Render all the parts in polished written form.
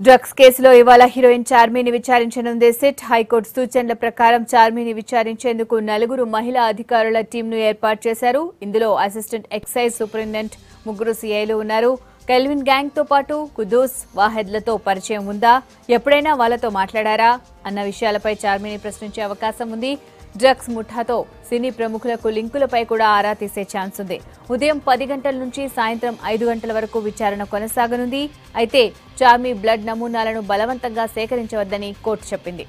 Drugs కేసులో ఇవాళ heroine చార్మిని విచారించనుంది SIT. High court సూచనల ప్రకారం చార్మిని విచారించేందుకు నలుగురు మహిళా అధికారుల టీంను ఏర్పాటు చేశారు. ఇందులో అసిస్టెంట్ ఎక్సైజ్ సూపరింటెండెంట్, ముగ్గురు సీఐలు ఉన్నారు. కెల్విన్ గ్యాంగ్ తో పాటు కుదూస్, వాహెద్లతో పరిచయం ఉందా, ఎప్పుడైనా వాళ్లతో మాట్లాడారా అన్న విషయాలపై చార్మిని ప్రశ్నించే అవకాశం ఉంది. డ్రగ్స్ ముఠాతో సినీ ప్రముఖులకు లింకులపై కూడా ఆరా తీసే ఛాన్స్ ఉంది. ఉదయం 10 గంటల నుంచి సాయంత్రం 5 గంటల వరకు విచారణ కొనసాగనుంది. అయితే చార్మి బ్లడ్ నమూనాలను బలవంతంగా సేకరించవద్దని కోర్టు చెప్పింది.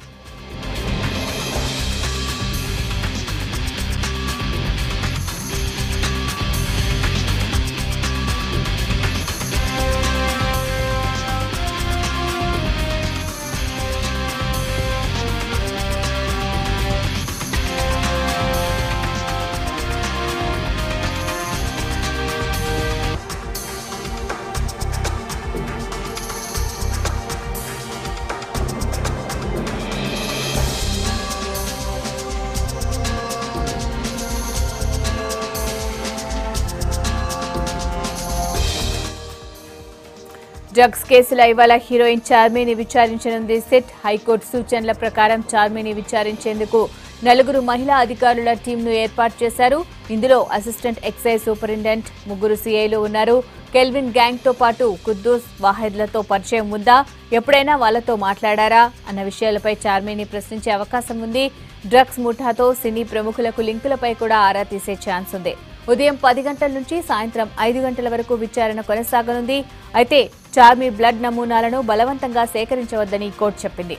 డ్రగ్స్ కేసులో ఇవాళ హీరోయిన్ చార్మిని విచారించనుంది సిట్. హైకోర్టు సూచనల ప్రకారం చార్మిని విచారించేందుకు నలుగురు మహిళా అధికారుల టీంను ఏర్పాటు చేశారు. ఇందులో అసిస్టెంట్ ఎక్సైజ్ సూపరింటెండెంట్, ముగ్గురు సీఐలు ఉన్నారు. కెల్విన్ గ్యాంగ్ తో పాటు కుద్దూస్, వాహెద్లతో పరిచయం ఉందా, ఎప్పుడైనా వాళ్లతో మాట్లాడారా అన్న విషయాలపై చార్మిని ప్రశ్నించే అవకాశం ఉంది. డ్రగ్స్ ముఠాతో సినీ ప్రముఖులకు లింకులపై కూడా ఆరా తీసే ఛాన్స్ ఉంది. ఉదయం 10 గంటల నుంచి సాయంత్రం 5 గంటల వరకు విచారణ కొనసాగనుంది. అయితే చార్మి బ్లడ్ నమూనాలను బలవంతంగా సేకరించవద్దని కోర్టు చెప్పింది.